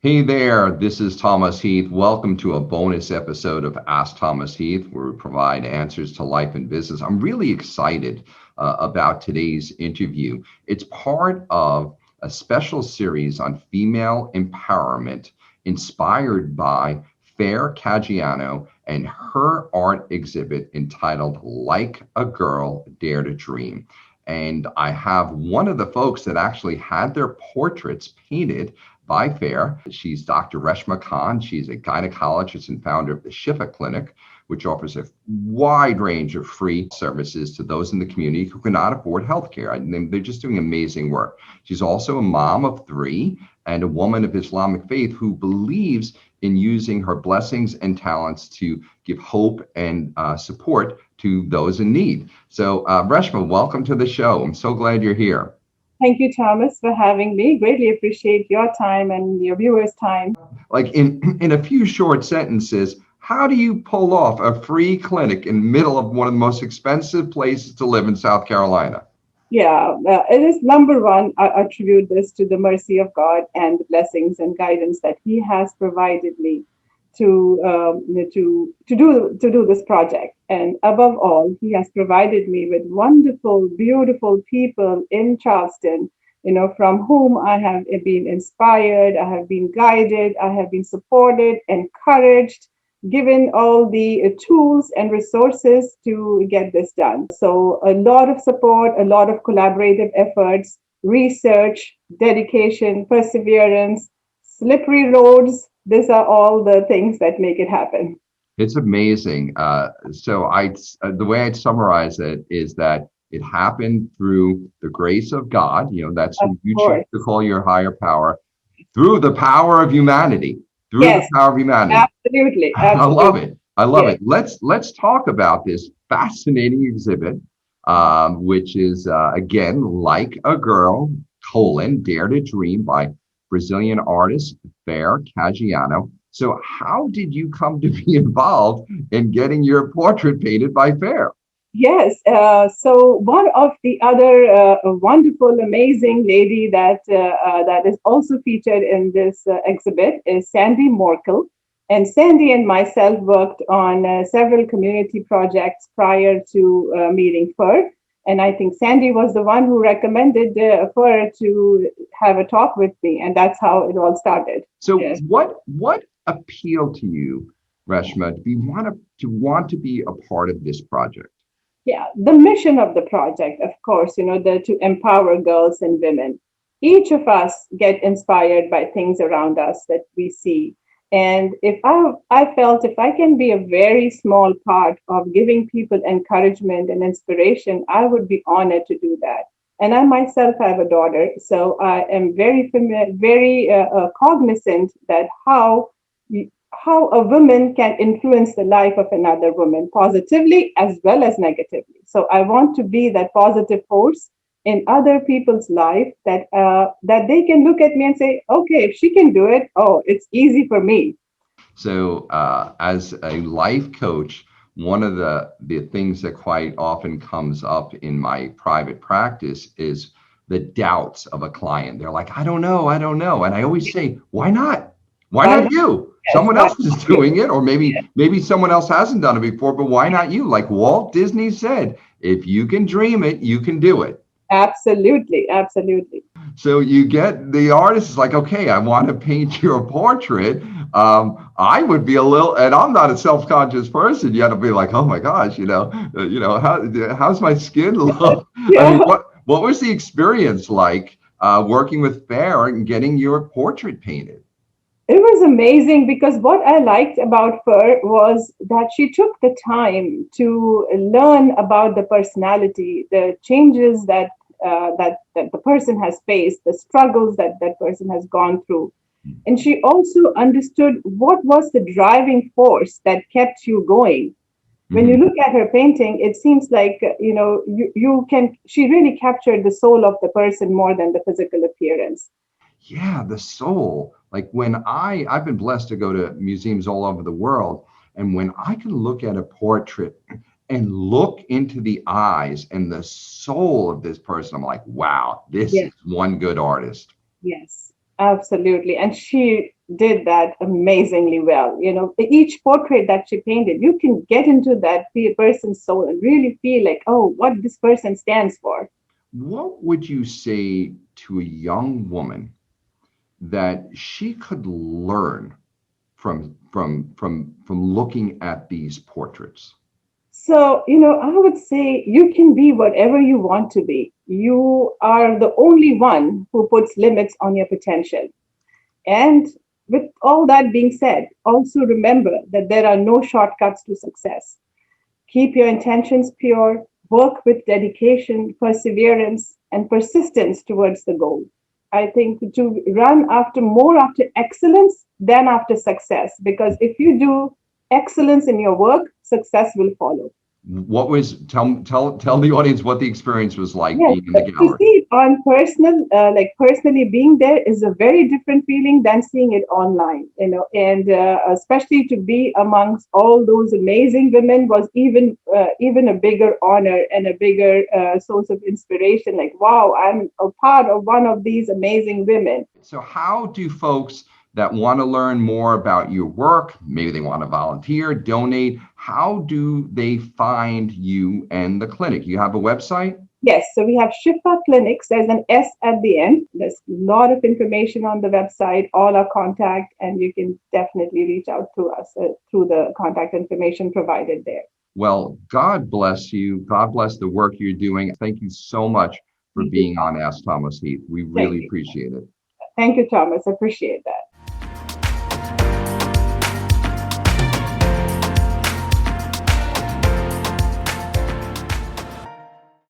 Hey there, this is Thomas Heath. Welcome to a bonus episode of Ask Thomas Heath, where we provide answers to life and business. I'm really excited about today's interview. It's part of a special series on female empowerment inspired by Fer Caggiano and her art exhibit entitled Like a Girl, Dare to Dream. And I have one of the folks that actually had their portraits painted by Fer. She's Dr. Reshma Khan. She's a gynecologist and founder of the Shifa Clinic, which offers a wide range of free services to those in the community who cannot afford healthcare. And they're just doing amazing work. She's also a mom of three and a woman of Islamic faith who believes in using her blessings and talents to give hope and support to those in need. So Reshma, welcome to the show. I'm so glad you're here. Thank you, Thomas, for having me. Greatly appreciate your time and your viewers' time. Like in a few short sentences, how do you pull off a free clinic in the middle of one of the most expensive places to live in South Carolina? Yeah, it is number one. I attribute this to the mercy of God and the blessings and guidance that He has provided me to do this project. And above all, He has provided me with wonderful, beautiful people in Charleston, from whom I have been inspired, I have been guided, I have been supported, encouraged, given all the tools and resources to get this done. So a lot of support, a lot of collaborative efforts, research, dedication, perseverance, slippery roads. These are all the things that make it happen. It's amazing. The way I'd summarize it is that it happened through the grace of God. That's Of who you choose course. to call your higher power, through the power of humanity, through the Yes, power of humanity. absolutely. I love Absolutely. it. I love Yes. it. Let's talk about this fascinating exhibit, which is again Like a Girl: Dare to Dream by Brazilian artist Fer Caggiano. So, how did you come to be involved in getting your portrait painted by Fer? Yes. So one of the other wonderful, amazing lady that is also featured in this exhibit is Sandy Morkel. And Sandy and myself worked on several community projects prior to meeting Fer. And I think Sandy was the one who recommended Fer to have a talk with me, and that's how it all started. So, Yes. what appealed to you, Reshma, to be a part of this project? Yeah, the mission of the project, of course, to empower girls and women. Each of us get inspired by things around us that we see. And if I felt if I can be a very small part of giving people encouragement and inspiration, I would be honored to do that. And I myself have a daughter, so I am very familiar, very cognizant that how a woman can influence the life of another woman positively as well as negatively. So I want to be that positive force in other people's life that they can look at me and say, okay, if she can do it, oh, it's easy for me. So, as a life coach, one of the things that quite often comes up in my private practice is the doubts of a client. They're like, I don't know. And I always say, why not? Why Why not not? you? Yes, Someone why else is not? doing it, or maybe someone else hasn't done it before, but why not you? Like Walt Disney said, if you can dream it, you can do it. Absolutely, absolutely. So you get the artist is like, okay, I want to paint your portrait. I would be a little, and I'm not a self-conscious person yet. I'll be like, oh my gosh, how's my skin look? I Yeah. mean, what was the experience like working with Fer and getting your portrait painted? It was amazing because what I liked about her was that she took the time to learn about the personality, the changes that the person has faced, the struggles that that person has gone through, and she also understood what was the driving force that kept you going. When you Mhm. look at her painting, it seems like you can. She really captured the soul of the person more than the physical appearance. Yeah, the soul. Like when I've been blessed to go to museums all over the world, and when I can look at a portrait and look into the eyes and the soul of this person, I'm like, wow, this Yes, is one good artist. yes. Absolutely. And she did that amazingly well. Each portrait that she painted, you can get into that person's soul and really feel like, oh, what this person stands for. What would you say to a young woman that she could learn from looking at these portraits? So, I would say you can be whatever you want to be. You are the only one who puts limits on your potential. And with all that being said, also remember that there are no shortcuts to success. Keep your intentions pure, work with dedication, perseverance, and persistence towards the goal. I think to run after more after excellence than after success, because if you do excellence in your work, success will follow. What was tell the audience what the experience was like Yes, being in the to gallery? see it on like personally being there is a very different feeling than seeing it online, and especially to be amongst all those amazing women was even a bigger honor and a bigger source of inspiration. Like, wow, I'm a part of one of these amazing women. So how do folks that want to learn more about your work, maybe they want to volunteer, donate, how do they find you and the clinic? You have a website? Yes, so we have Shifa Clinics. There's an S at the end. There's a lot of information on the website, all our contact, and you can definitely reach out to us through the contact information provided there. Well, God bless you. God bless the work you're doing. Thank you so much for Thank you, being on Ask Thomas Heath. We Thank really you. appreciate it. Thank you, Thomas. I appreciate that.